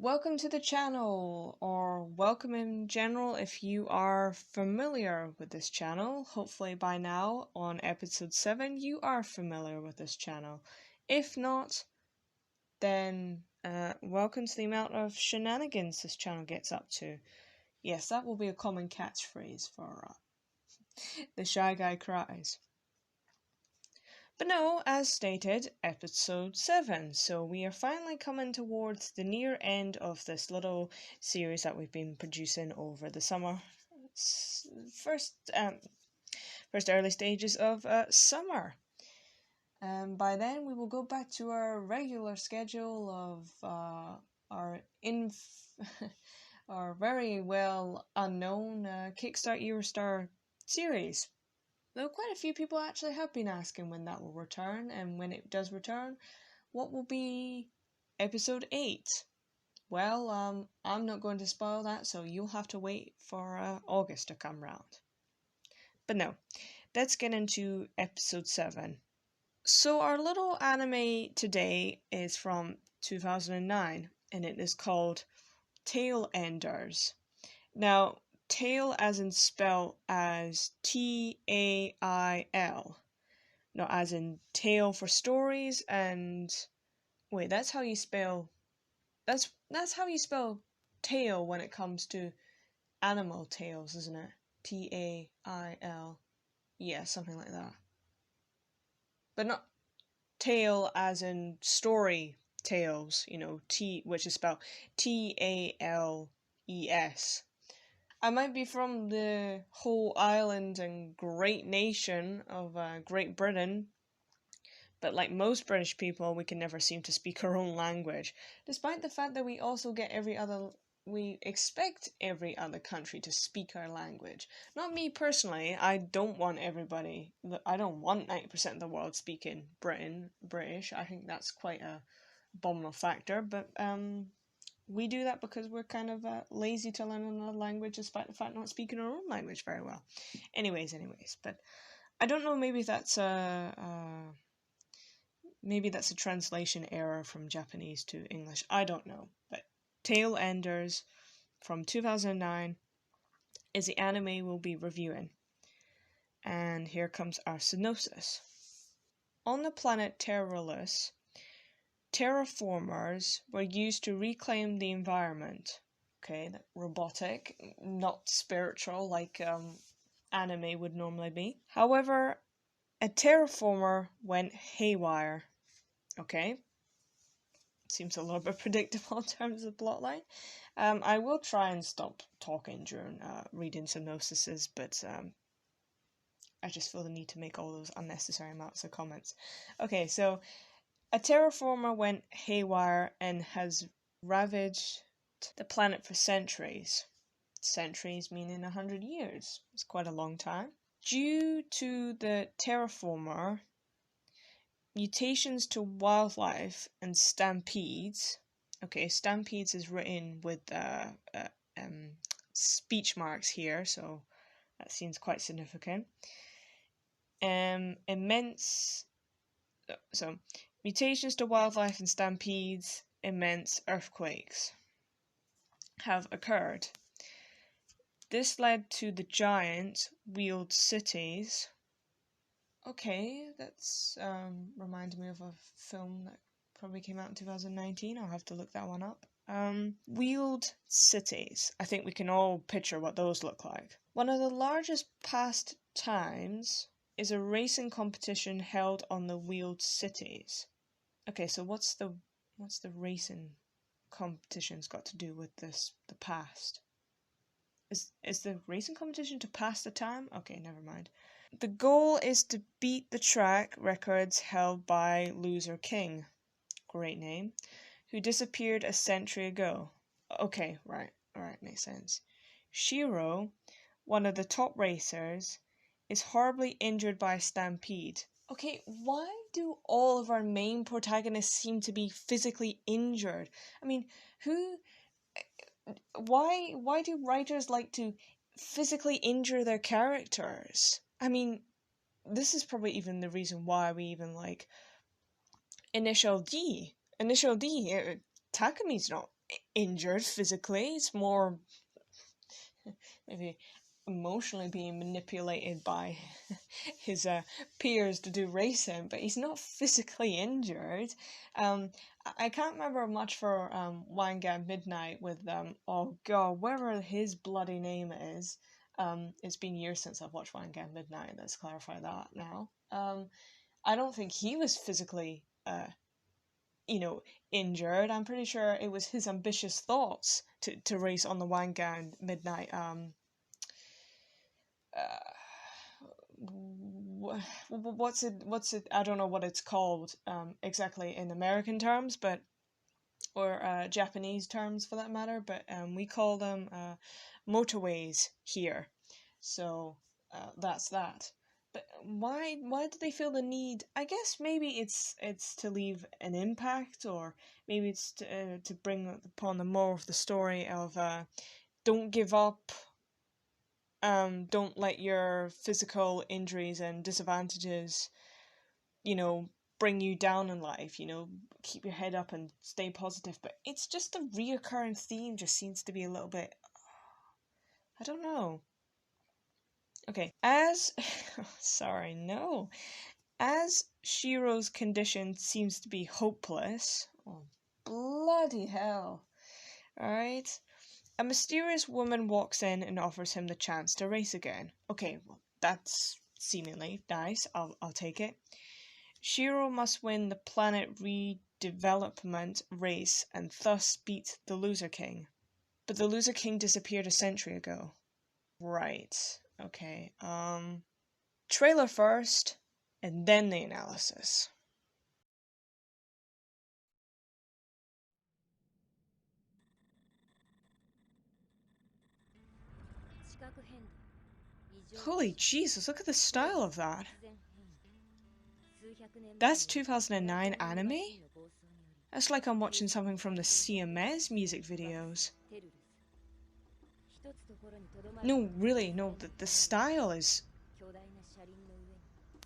Welcome to the channel, or welcome in general if you are familiar with this channel. Hopefully by now, on episode 7, you are familiar with this channel. If not, then welcome to the amount of shenanigans this channel gets up to. Yes, that will be a common catchphrase for The Shy Guy Cries. But no, as stated, episode 7. So we are finally coming towards the near end of this little series that we've been producing over the summer. First early stages of summer. By then we will go back to our regular schedule of our our very well unknown Kickstart Eurostar series. Though quite a few people actually have been asking when that will return, and when it does return, what will be episode 8? Well, I'm not going to spoil that, so you'll have to wait for August to come round. But no, let's get into episode 7. So our little anime today is from 2009, and it is called Tailenders. Now, tail as in spell as Tail, not as in tale for stories. And wait, that's how you spell tail when it comes to animal tales, isn't it? Tail, yeah, something like that. But not tale as in story tales, which is spelled Tales. I might be from the whole island and great nation of Great Britain, but like most British people, we can never seem to speak our own language, despite the fact that we expect every other country to speak our language. Not me personally. I don't want 90% of the world speaking British. I think that's quite a abominable factor, but we do that because we're kind of lazy to learn another language, despite the fact not speaking our own language very well. Anyways, but I don't know. Maybe that's a translation error from Japanese to English. I don't know. But Tailenders from 2009 is the anime we'll be reviewing. And here comes our synopsis. On the planet Terrorless, terraformers were used to reclaim the environment. Okay, robotic, not spiritual like anime would normally be. However, a terraformer went haywire. Okay, seems a little bit predictable in terms of plotline. I will try and stop talking during reading synopsises, but I just feel the need to make all those unnecessary amounts of comments. Okay, so a terraformer went haywire and has ravaged the planet for centuries. Centuries meaning 100 years. It's quite a long time. Due to the terraformer, mutations to wildlife and stampedes. Okay, stampedes is written with speech marks here, so that seems quite significant. Mutations to wildlife and stampedes, immense earthquakes have occurred. This led to the giant wheeled cities. Okay, that's reminded me of a film that probably came out in 2019. I'll have to look that one up. Wheeled cities. I think we can all picture what those look like. One of the largest pastimes is a racing competition held on the wheeled cities. Okay, so what's the racing competition's got to do with the past? Is the racing competition to pass the time? Okay, never mind. The goal is to beat the track records held by Loser King, great name, who disappeared a century ago. Okay, right, alright, makes sense. Shiro, one of the top racers, is horribly injured by a stampede. Okay, why do all of our main protagonists seem to be physically injured? I mean, why do writers like to physically injure their characters? I mean, this is probably even the reason why we even like Initial D. Takami's not injured physically. It's more maybe emotionally being manipulated by his peers to do racing, but he's not physically injured. I can't remember much for Wangan Midnight with oh god, whatever his bloody name is. It's been years since I've watched Wangan Midnight. Let's clarify that now. I don't think he was physically injured. I'm pretty sure it was his ambitious thoughts to race on the Wangan Midnight what's it I don't know what it's called exactly in American terms, but or Japanese terms for that matter, but we call them motorways here. So that's that. But why do they feel the need? I guess maybe it's to leave an impact, or maybe it's to bring upon the moral of the story of don't give up. Don't let your physical injuries and disadvantages, bring you down in life. Keep your head up and stay positive. But it's just a reoccurring theme. Just seems to be a little bit. I don't know. Okay, sorry, no. As Shiro's condition seems to be hopeless. Oh, bloody hell! All right. A mysterious woman walks in and offers him the chance to race again. Okay, well, that's seemingly nice. I'll take it. Shiro must win the planet redevelopment race and thus beat the Loser King. But the Loser King disappeared a century ago. Right. Okay. Trailer first, and then the analysis. Holy Jesus, look at the style of that. That's 2009 anime? That's like I'm watching something from the CMS music videos. No, really, no, the style is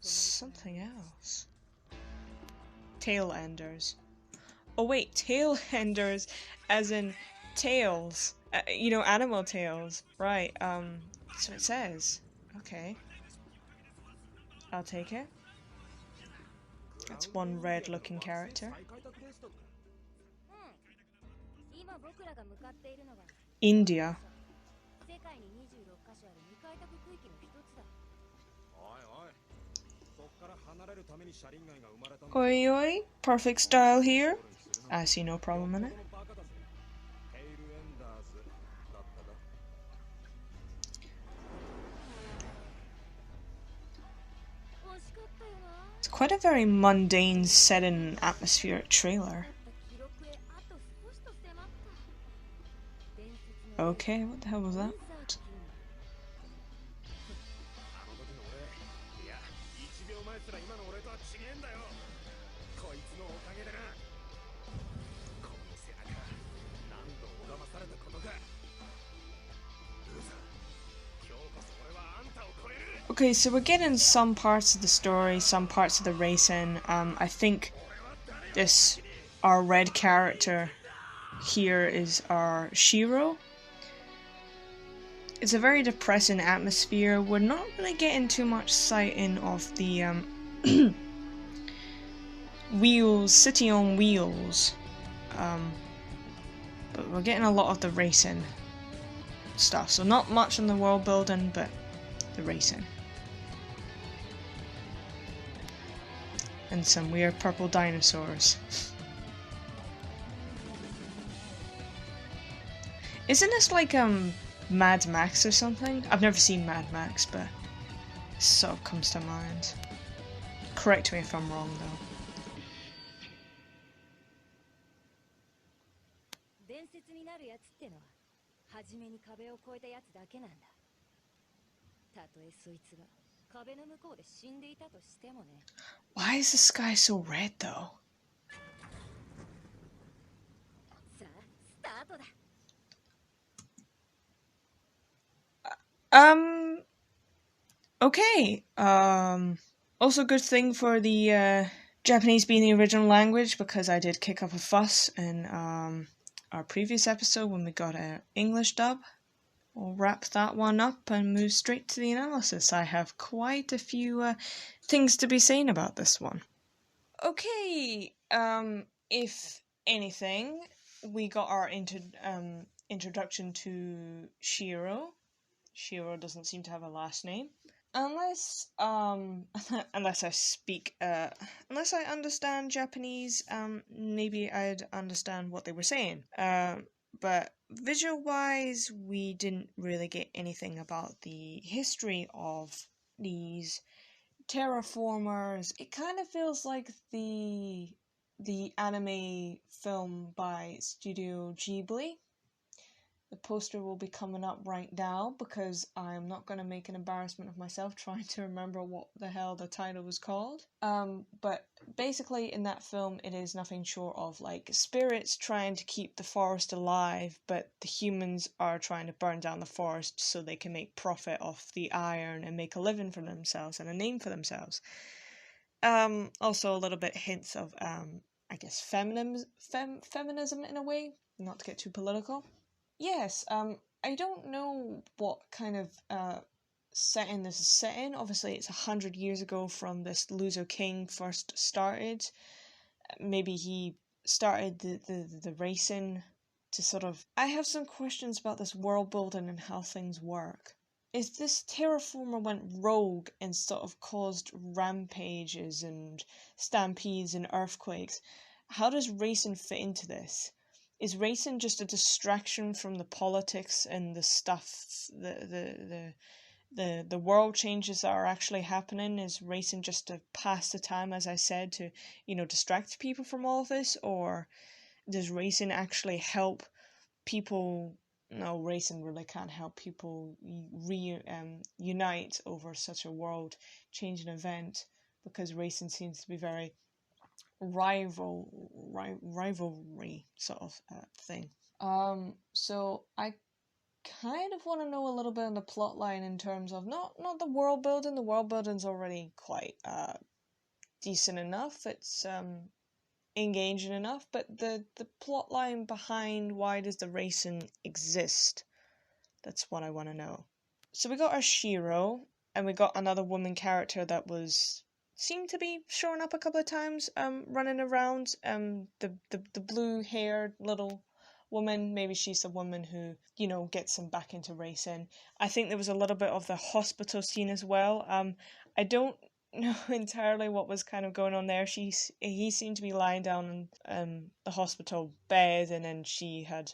something else. Tailenders. Oh wait, Tailenders as in tails. Animal tails. Right, so it says. Okay. I'll take it. That's one red looking character. India. Oi oi, perfect style here. I see no problem in it. It's quite a very mundane set in atmospheric trailer. Okay, what the hell was that? Okay, so we're getting some parts of the story, some parts of the racing. I think our red character here is our Shiro. It's a very depressing atmosphere. We're not really getting too much sighting of the wheels, city on wheels. But we're getting a lot of the racing stuff. So not much on the world building, but the racing. And some weird purple dinosaurs. Isn't this like Mad Max or something? I've never seen Mad Max, but it sort of comes to mind. Correct me if I'm wrong though. Why is the sky so red though? Okay. Also good thing for the Japanese being the original language, because I did kick up a fuss and our previous episode when we got an English dub. We'll wrap that one up and move straight to the analysis. I have quite a few things to be saying about this one. Okay, if anything, we got our introduction to Shiro. Shiro doesn't seem to have a last name. Unless unless I speak unless I understand Japanese, maybe I'd understand what they were saying. But visual wise, we didn't really get anything about the history of these terraformers. It kind of feels like the anime film by Studio Ghibli. The poster will be coming up right now because I'm not going to make an embarrassment of myself trying to remember what the hell the title was called. But basically in that film it is nothing short of like spirits trying to keep the forest alive, but the humans are trying to burn down the forest so they can make profit off the iron and make a living for themselves and a name for themselves. Also a little bit hints of I guess feminism in a way, not to get too political. Yes, I don't know what kind of setting this is set in. Obviously, it's 100 years ago from this loser king first started. Maybe he started the racing to sort of. I have some questions about this world building and how things work. Is this terraformer went rogue and sort of caused rampages and stampedes and earthquakes? How does racing fit into this? Is racing just a distraction from the politics and the stuff, the world changes that are actually happening? Is racing just to pass the time, as I said, to distract people from all of this, or does racing actually help people? No, racing really can't help people unite over such a world changing event, because racing seems to be very rivalry sort of thing. So I kind of want to know a little bit on the plot line in terms of not the world building. The world building's already quite decent enough. It's engaging enough, but the plot line behind why does the racing exist? That's what I want to know. So we got our Shiro, and we got another woman character that was seemed to be showing up a couple of times, running around. The blue haired little woman, maybe she's the woman who, gets him back into racing. I think there was a little bit of the hospital scene as well. I don't know entirely what was kind of going on there. He seemed to be lying down on the hospital bed, and then she had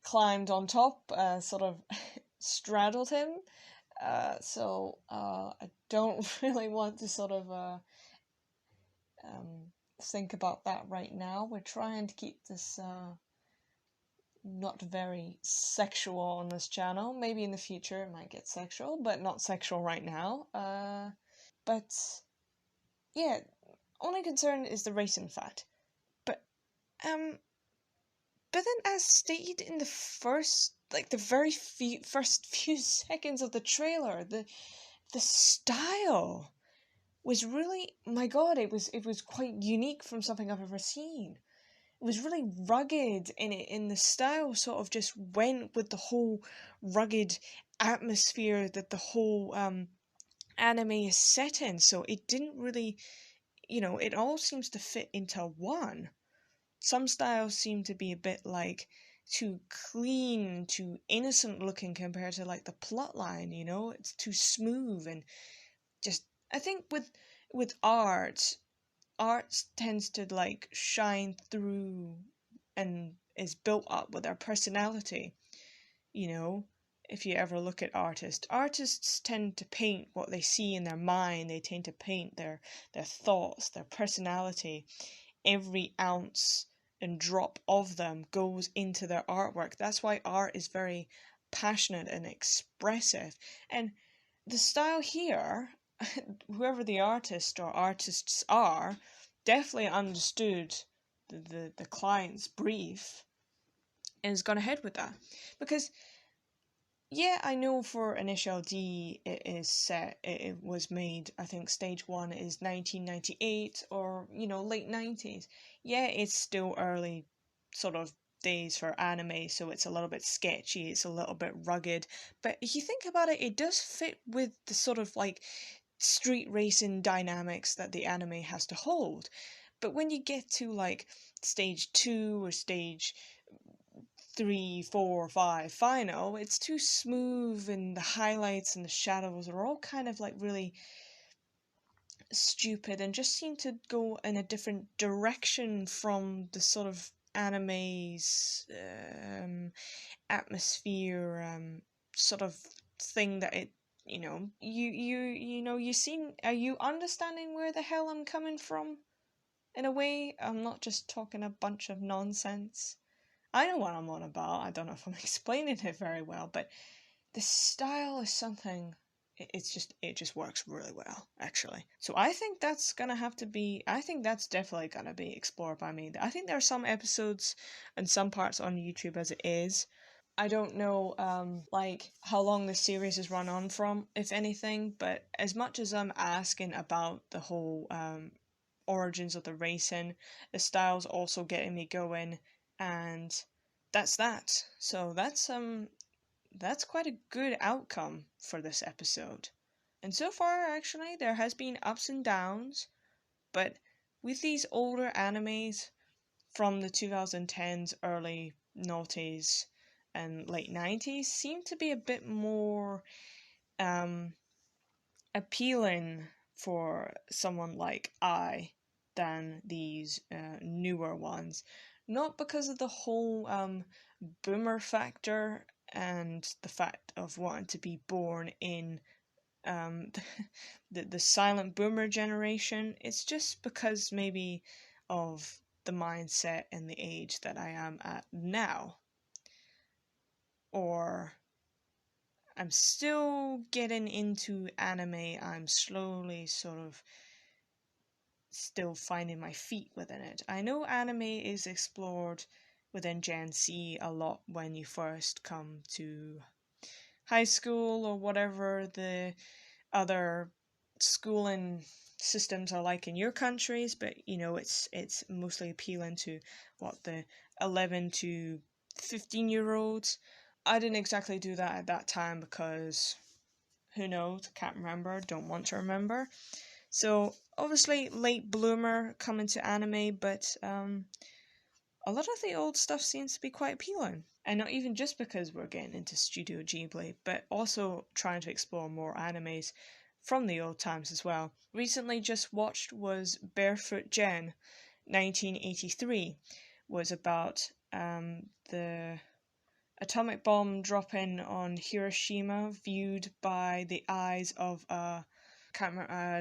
climbed on top, sort of straddled him. So I don't really want to sort of think about that right now. We're trying to keep this not very sexual on this channel. Maybe in the future it might get sexual, but not sexual right now. But yeah, only concern is the racing fact. But then, as stated in the very first few seconds of the trailer, the style was really, my god, it was quite unique from something I've ever seen. It was really rugged in it, and the style sort of just went with the whole rugged atmosphere that the whole anime is set in. So it didn't really, it all seems to fit into one. Some styles seem to be a bit like too clean, too innocent looking compared to like the plot line, it's too smooth and just, I think with art tends to like shine through and is built up with their personality. If you ever look at artists tend to paint what they see in their mind. They tend to paint their thoughts, their personality. Every ounce and drop of them goes into their artwork. That's why art is very passionate and expressive. And the style here, whoever the artist or artists are, definitely understood the client's brief and has gone ahead with that. Because Yeah, I know for an SLD it is set, it was made, I think stage one is 1998 or, late 90s. Yeah, it's still early sort of days for anime, so it's a little bit sketchy, it's a little bit rugged. But if you think about it, it does fit with the sort of like street racing dynamics that the anime has to hold. But when you get to like stage two or stage three, four, five final, it's too smooth, and the highlights and the shadows are all kind of like really stupid and just seem to go in a different direction from the sort of anime's atmosphere, sort of thing that it. You seem. Are you understanding where the hell I'm coming from? In a way, I'm not just talking a bunch of nonsense. I know what I'm on about. I don't know if I'm explaining it very well, but the style is something. It just works really well, actually. So I think that's gonna have to be. I think that's definitely gonna be explored by me. I think there are some episodes and some parts on YouTube as it is. I don't know, like how long the series is run on from, if anything. But as much as I'm asking about the whole origins of the racing, the style's also getting me going, and that's that. So that's quite a good outcome for this episode. And so far, actually, there has been ups and downs, but with these older animes from the 2010s, early noughties, and late 90s seem to be a bit more um, appealing for someone like I than these newer ones. Not because of the whole boomer factor and the fact of wanting to be born in um, the silent boomer generation. It's just because maybe of the mindset and the age that I am at now. Or I'm still getting into anime. I'm slowly sort of still finding my feet within it. I know anime is explored within Gen Z a lot when you first come to high school or whatever the other schooling systems are like in your countries, but it's mostly appealing to what the 11 to 15-year-olds. I didn't exactly do that at that time because who knows, can't remember, don't want to remember. So obviously late bloomer coming to anime, but a lot of the old stuff seems to be quite appealing. And not even just because we're getting into Studio Ghibli, but also trying to explore more animes from the old times as well. Recently just watched was Barefoot Gen, 1983, was about the atomic bomb dropping on Hiroshima viewed by the eyes of I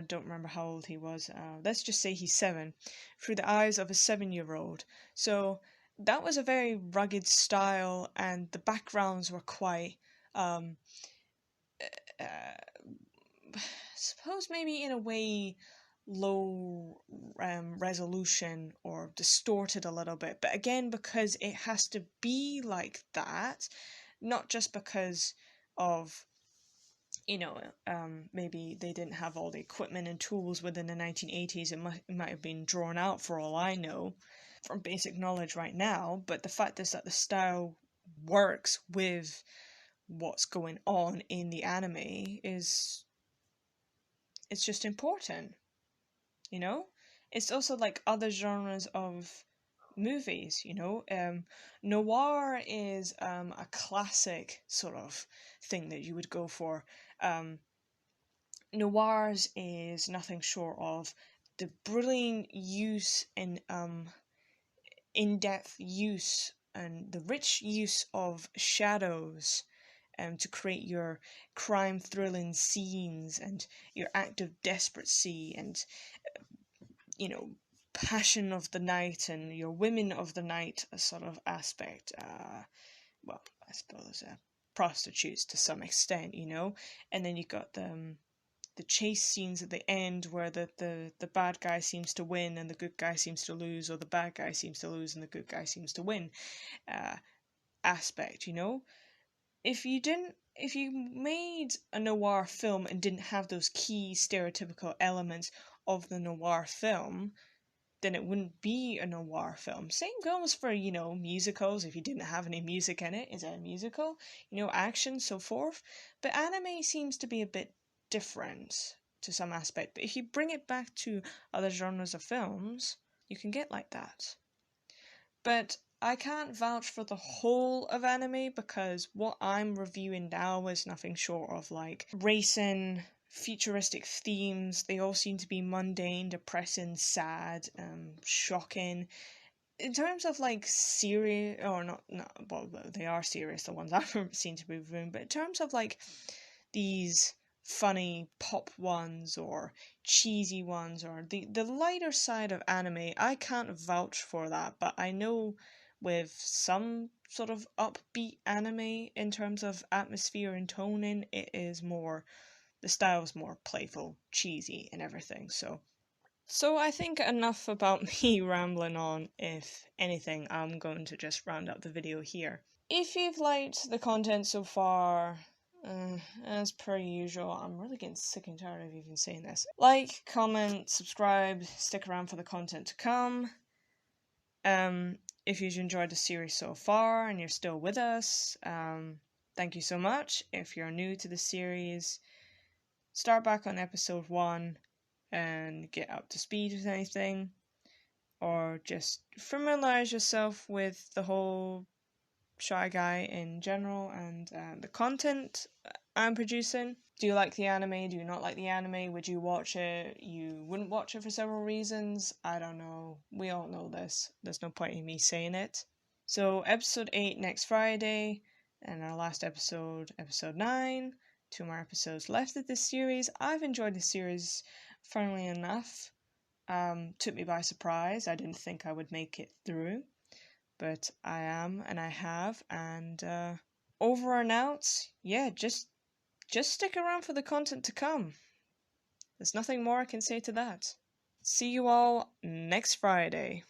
don't remember how old he was. Let's just say he's 7, through the eyes of a 7-year-old. So that was a very rugged style, and the backgrounds were quite, suppose maybe in a way low resolution or distorted a little bit. But again, because it has to be like that, not just because of maybe they didn't have all the equipment and tools within the 1980s. It might have been drawn out for all I know from basic knowledge right now. But the fact is that the style works with what's going on in the anime is it's just important, you know? It's also like other genres of movies, noir is a classic sort of thing that you would go for. Noirs is nothing short of the brilliant use and in-depth use and the rich use of shadows to create your crime thrilling scenes and your act of desperacy and passion of the night and your women of the night sort of aspect. Well, I suppose prostitutes to some extent, and then you got the chase scenes at the end where the bad guy seems to win and the good guy seems to lose, or the bad guy seems to lose and the good guy seems to win aspect. if you made a noir film and didn't have those key stereotypical elements of the noir film, then it wouldn't be a noir film. Same goes for, musicals. If you didn't have any music in it, is it a musical? Action, so forth. But anime seems to be a bit different to some aspect. But if you bring it back to other genres of films, you can get like that. But I can't vouch for the whole of anime because what I'm reviewing now is nothing short of like racing, futuristic themes. They all seem to be mundane, depressing, sad, shocking. In terms of like serious, or not, well, they are serious, the ones I've seen to be reviewing, but in terms of like these funny pop ones or cheesy ones or the lighter side of anime, I can't vouch for that, but I know with some sort of upbeat anime in terms of atmosphere and toning, the style is more playful, cheesy, and everything. So I think enough about me rambling on. If anything, I'm going to just round up the video here. If you've liked the content so far, as per usual, I'm really getting sick and tired of even saying this. Like, comment, subscribe, stick around for the content to come. If you've enjoyed the series so far and you're still with us, thank you so much. If you're new to the series, start back on episode 1 and get up to speed with anything, or just familiarize yourself with the whole Shy Guy in general and the content I'm producing. Do you like the anime? Do you not like the anime? Would you watch it? You wouldn't watch it for several reasons? I don't know. We all know this. There's no point in me saying it. So episode 8 next Friday, and our last episode, episode 9. 2 more episodes left of this series. I've enjoyed the series, funnily enough. Took me by surprise. I didn't think I would make it through. But I am, and I have, and over and out, yeah, just stick around for the content to come. There's nothing more I can say to that. See you all next Friday.